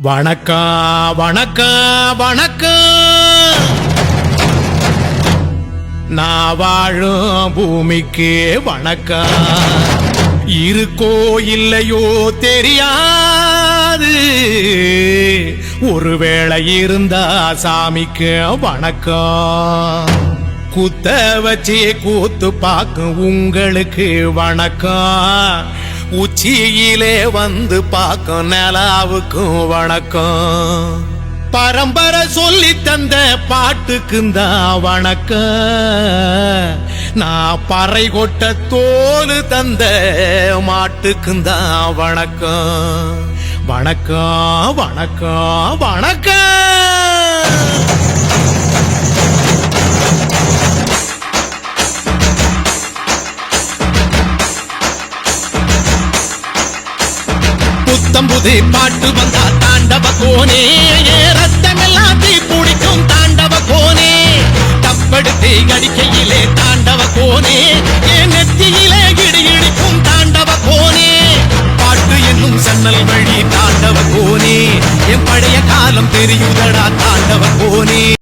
வணக்கம் வணக்கம் வணக்கம். நான் வாழும் பூமிக்கு வணக்கம். இருக்கோ இல்லையோ தெரியாது, ஒருவேளை இருந்தா சாமிக்கு வணக்கம். குத்த வச்சு கூத்து பார்க்கும் உங்களுக்கு வணக்கம். உச்சியிலே வந்து பார்க்கும் நிலாவுக்கும் வணக்கம். பரம்பரை சொல்லி தந்த பாட்டுக்குந்தான் வணக்கம். நான் பறை கொட்ட தோல் தந்த மாட்டுக்குந்தான் வணக்கம். வணக்கம் வணக்கம் வணக்கம். புத்தம்புது பாட்டு வந்தா தாண்டவ கோனே, ரத்தமெல்லாம் தீ பிடிக்கும் தாண்டவ கோனே. தப்படுத்து அடிக்கையிலே தாண்டவ கோனே, என் நெத்தியிலே இடி இடிக்கும் தாண்டவ கோனே. பாட்டு என்னும் சன்னல் வழி தாண்டவ கோனே, என் பழைய காலம் தெரியுதடா தாண்டவ கோனே.